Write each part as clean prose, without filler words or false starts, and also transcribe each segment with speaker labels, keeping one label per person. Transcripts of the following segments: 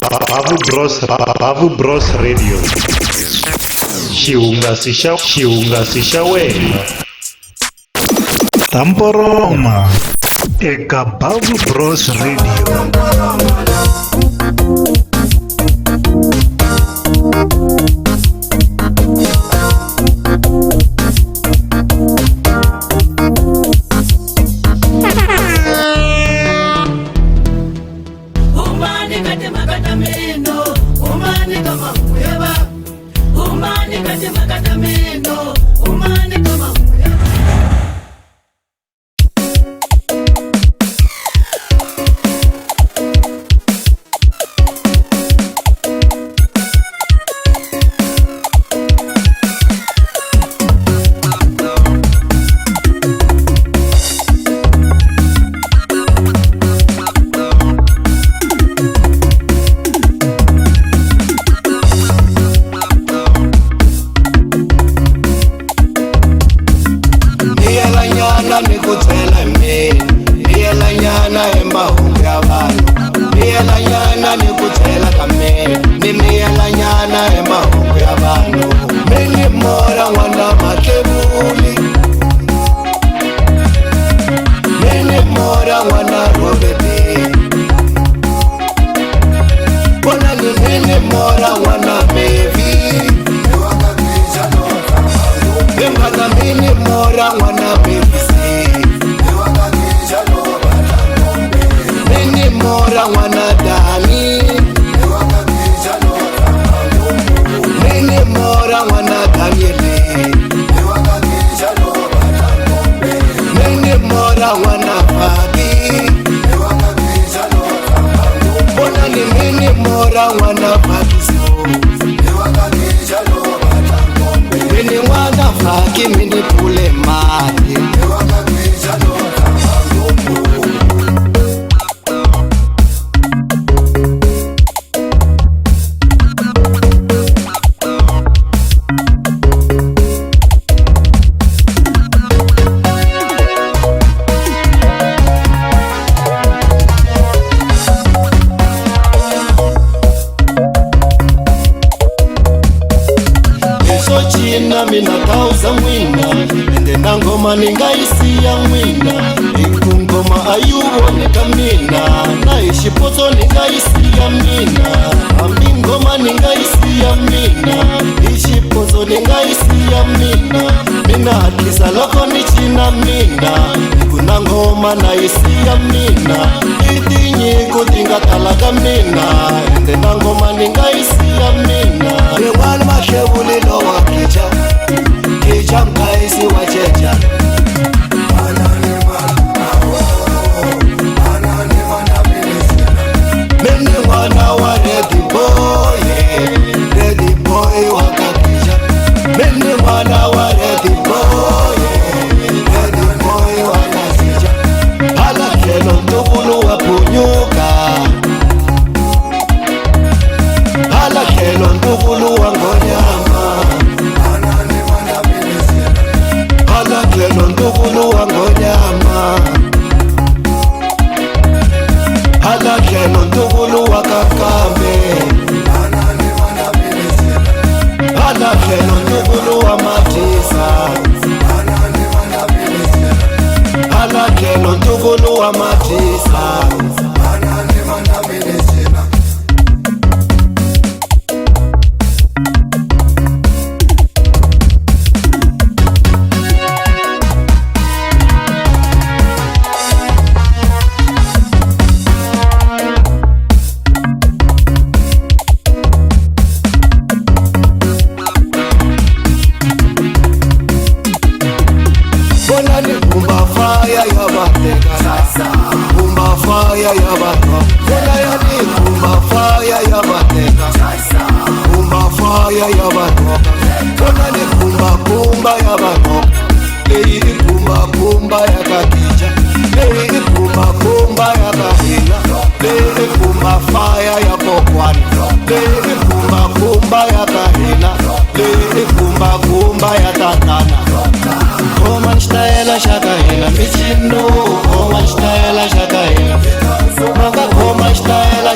Speaker 1: Bavu Bros Radio. Xihungasi xa wena. Tamboroma eka Bavu Bros Radio.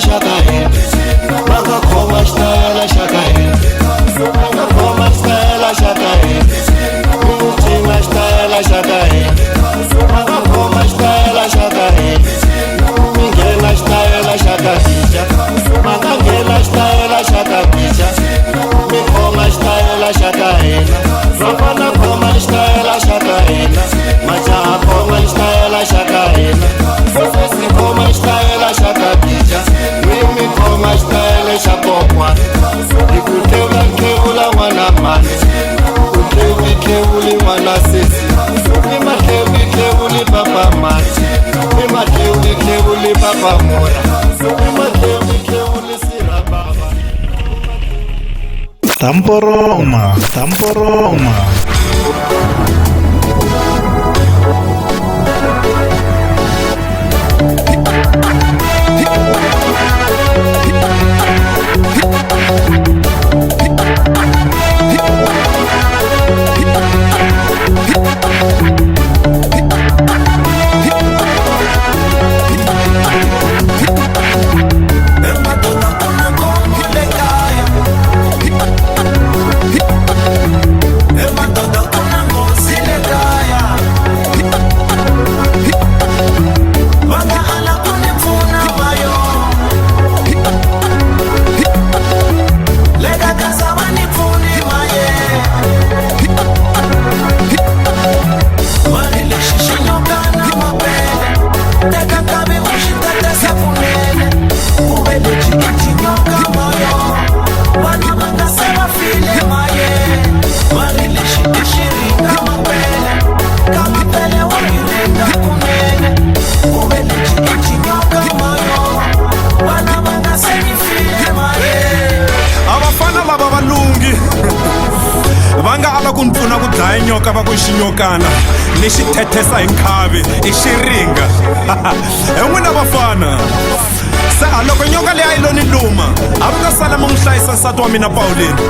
Speaker 2: Shaka
Speaker 1: Tamporoma.
Speaker 2: Kunpfuna ku dlaya nyoka va ku xinyokana lexi thethesa hi nkhavi i xiringa hi n'wina vafana se a loko nyoka leyi a yi lo ni luma a mi ta sala mi n'wi hlayisa nsati wa mina Pauline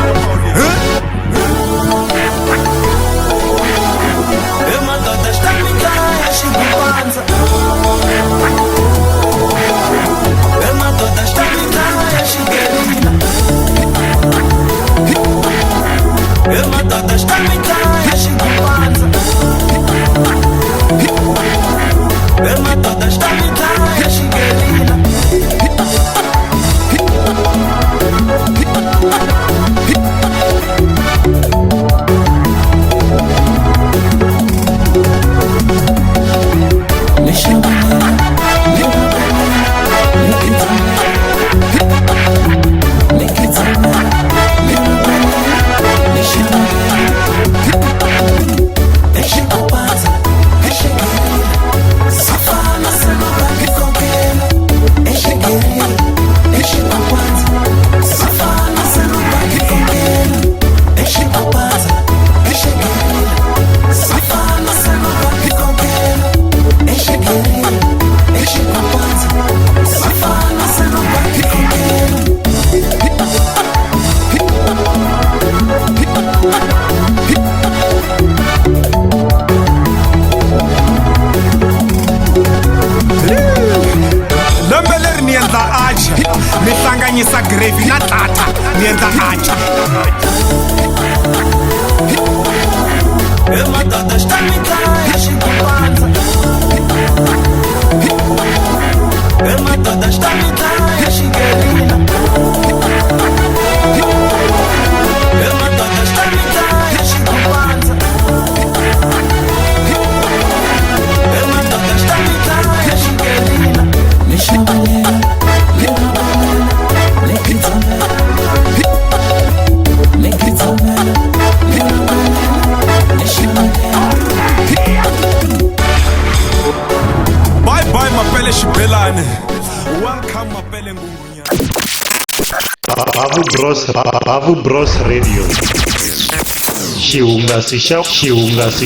Speaker 2: Mihlanganyisa gravy na tata ni endla acha ematata xtamikaya xikupanza ematata xtamikaya xigerila ematata xtamikaya xikupanza ematata xtamikaya xigerila lexabalela Bye mapele xibelani welcome mapele ngungunya
Speaker 1: Bavu Bros Radio. Xihungasi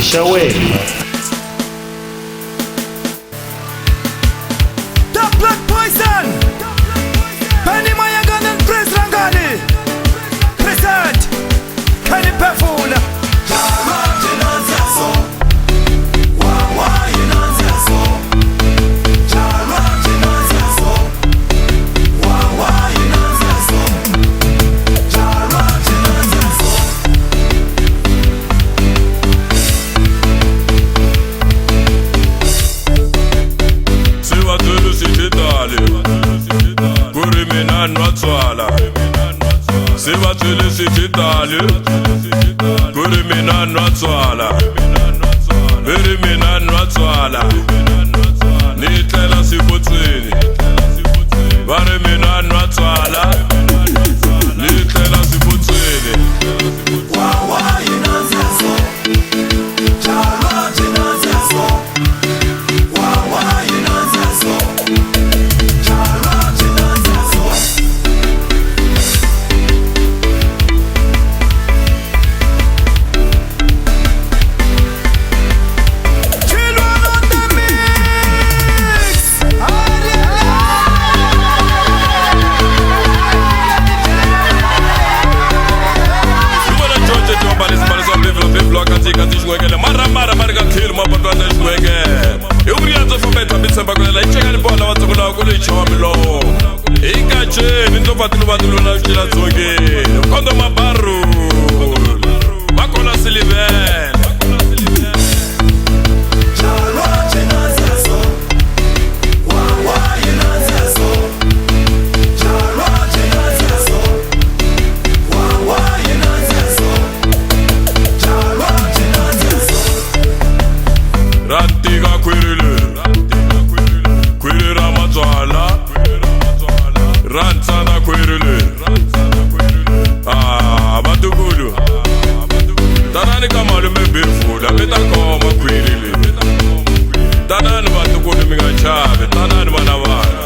Speaker 1: xa wena.
Speaker 2: The Black Poison Benny Mayangana and Prince Rangani present Kenny Pefula Se batele sititale Kuri mina nwatswala Veri mina nwatswala Nitlela sifutsini Vari mina nwatswala Nitlela sifutsini Wawa inanzeso Chalo jinanzeso Wawa inanzeso Chalo jinanzeso
Speaker 3: vatilo na xila dzongeni kondo mabaru makona silivela Rantiga kwirira matswala rantsana kwirire batukulu tanani ka malume befula mi ta khoma khwirile tanani batukulu mi nga chavi tanani vana vana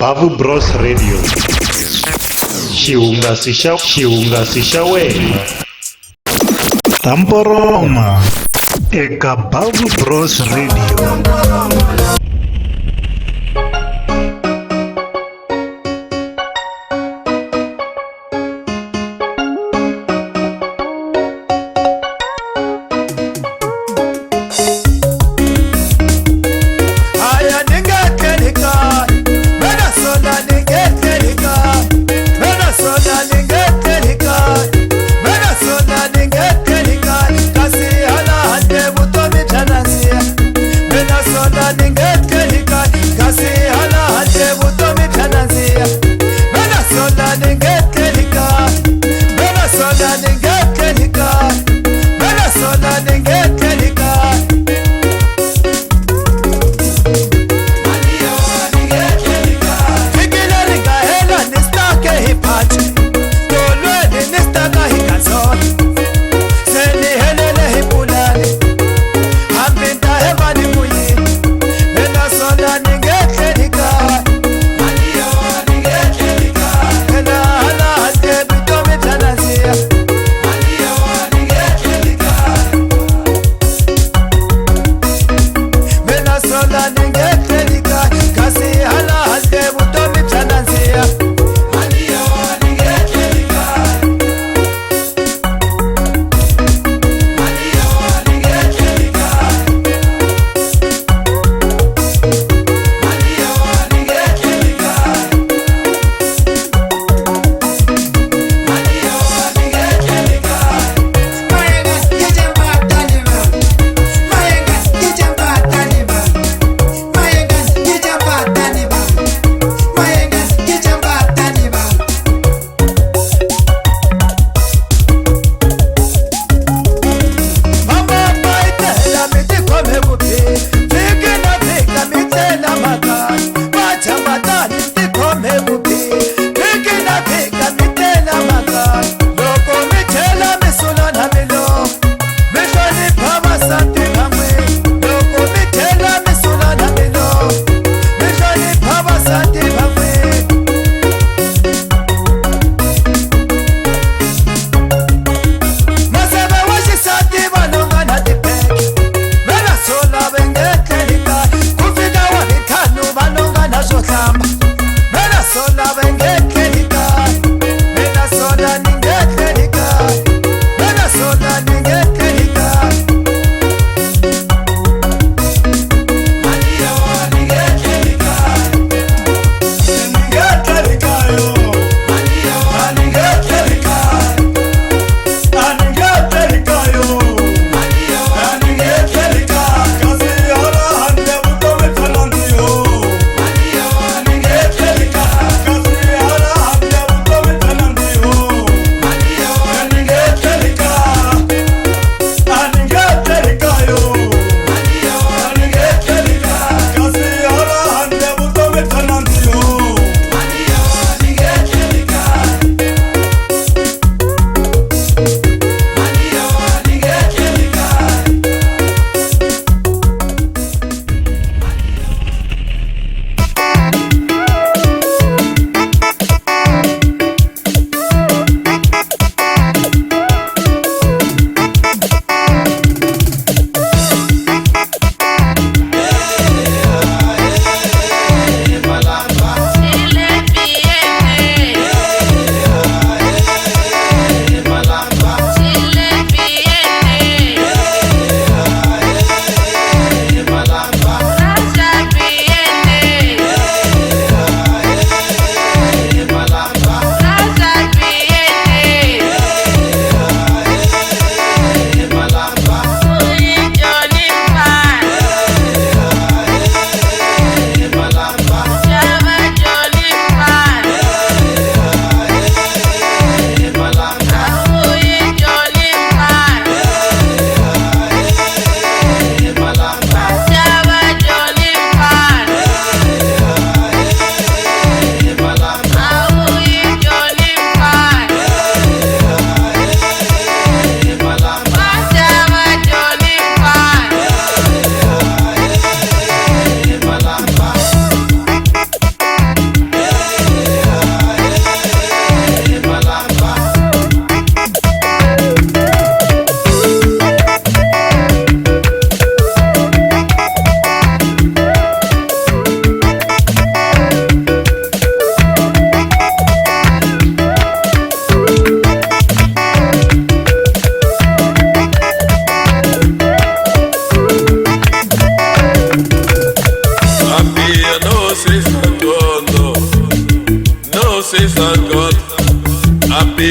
Speaker 1: Bavu Bros Radio. xihungasi xa wena. Tamporoma eka Bavu Bros Radio.
Speaker 4: Ninguém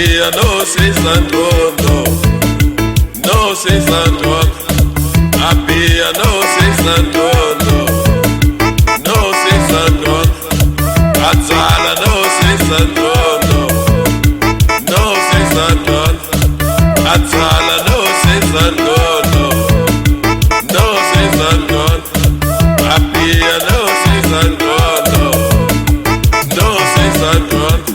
Speaker 3: Apia no Santono, no Santono. Apia no Santono, no Santono. Atzala no Santono, no Santono. Atzala no Santono, no Santono. Apia no Santono, no Santono.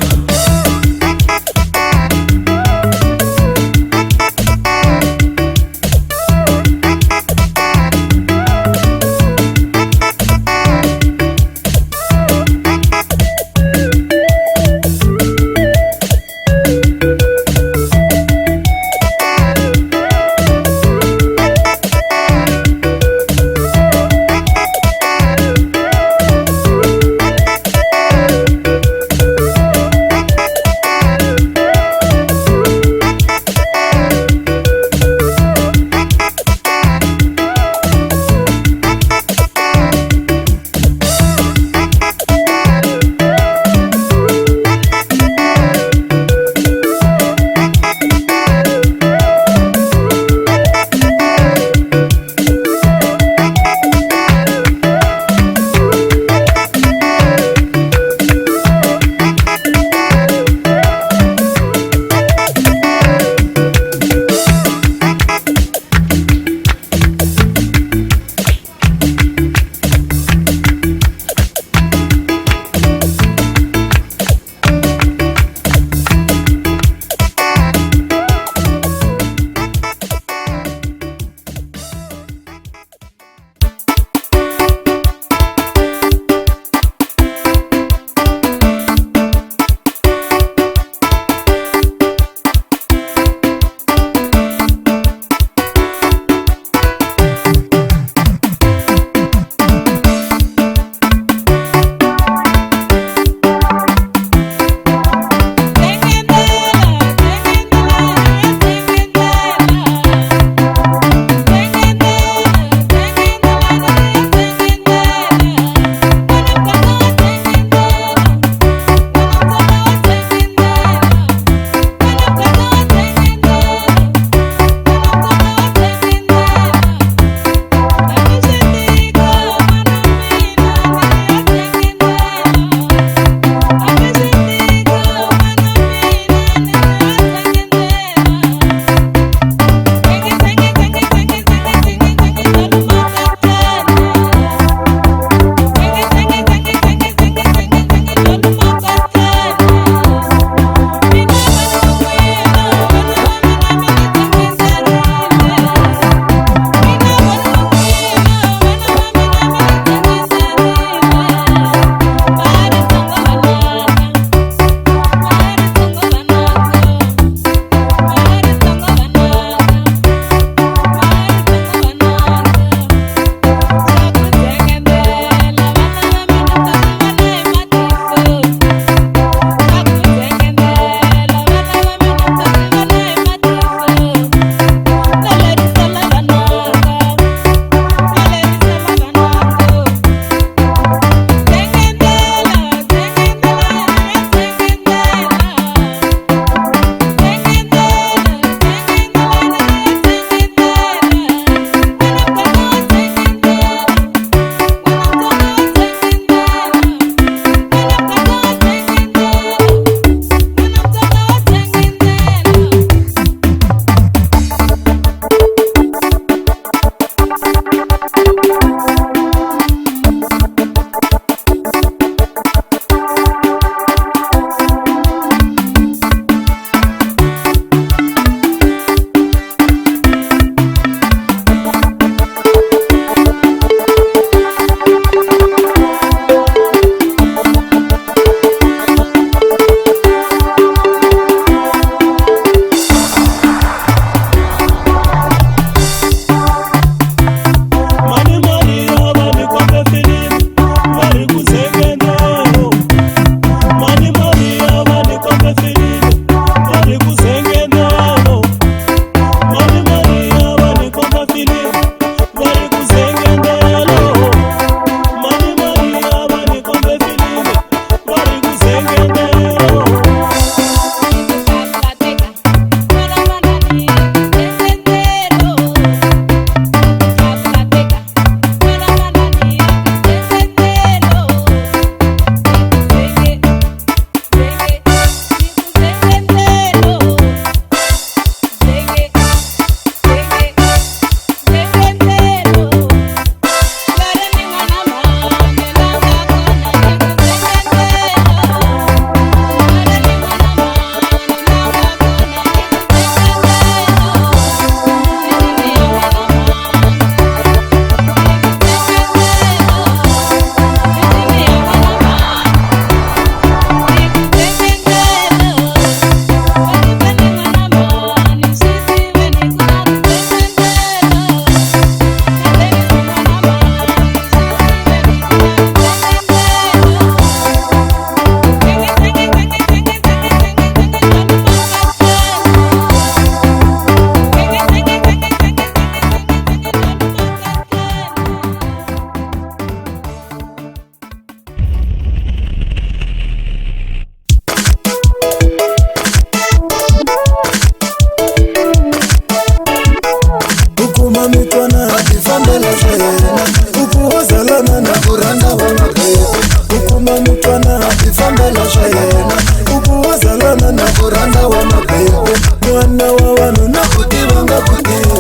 Speaker 4: mwana wa vanhu nakuti vanga kutiva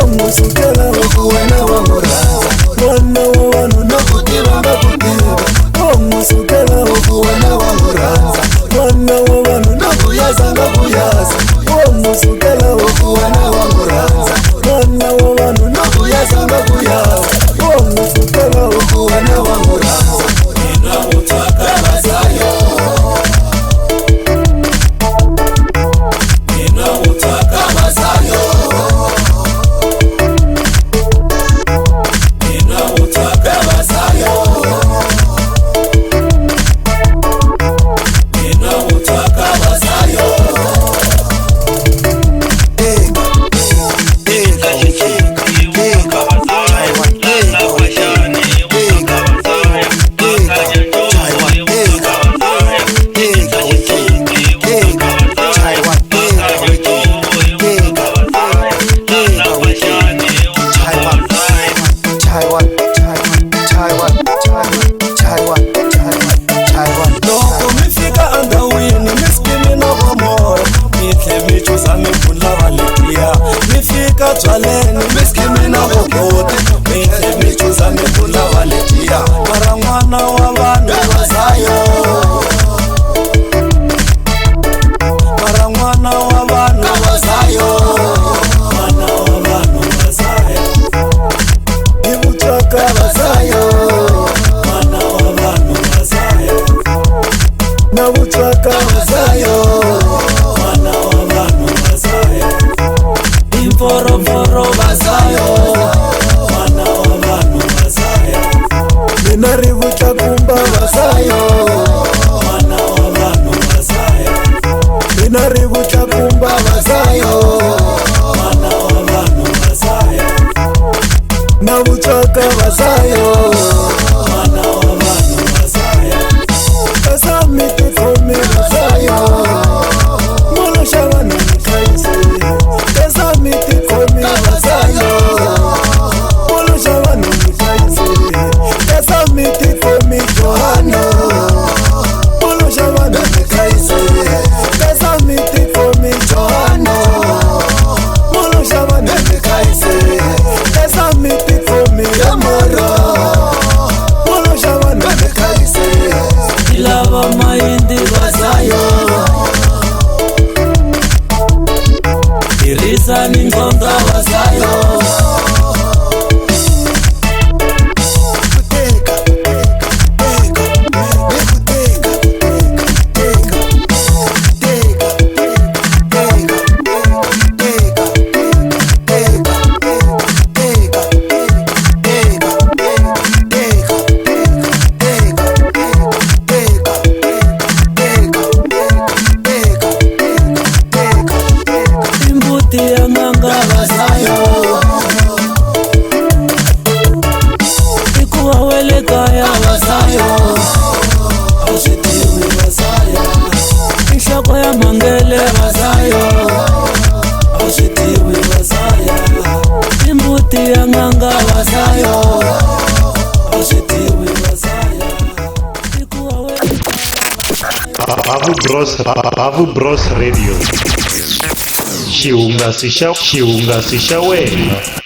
Speaker 4: womusukela wokuwena wamurhanza mwana wa vanhu nakuti vanga kutiva womusukela wokuwena wamurhanza mwana wa vanhu nakuyaza ngakuyaza womusukela wokuwena wamurhanza mwana wa vanhu nakuyaza ngakuyaza womusukela wokuwena wamurhanza ina utaka vazayo Twaleni miskimina gogote Mite michuza mikula waletia Mara mwana wa vanhu vazayo Mara mwana wa vanhu vazayo Mwana wa vanhu vazayo Ivuchaka vazayo Mwana wa vanhu vazayo Na vuchaka vazayo Mwana wa vanhu vazayo Foro vazayo mwana wa vanhu vazayo mina rivucha kumba vazayo mwana wa vanhu vazayo mina rivucha kumba vazayo mwana wa vanhu vazayo na vuchaka vazayo mwana wa vanhu vazayo kasa miti komi vazayo molo shavana mkaisi kasa miti komi vazayo molo shavana mkaisi kasa miti komi johana molo shavana mkaisi kasa miti komi johana molo shavana mkaisi kasa miti komi amara molo shavana mkaisi ilava maindi vazayo irisa ningonga vazayo
Speaker 1: Bavu Bros Radio. Xihungasi xa wena.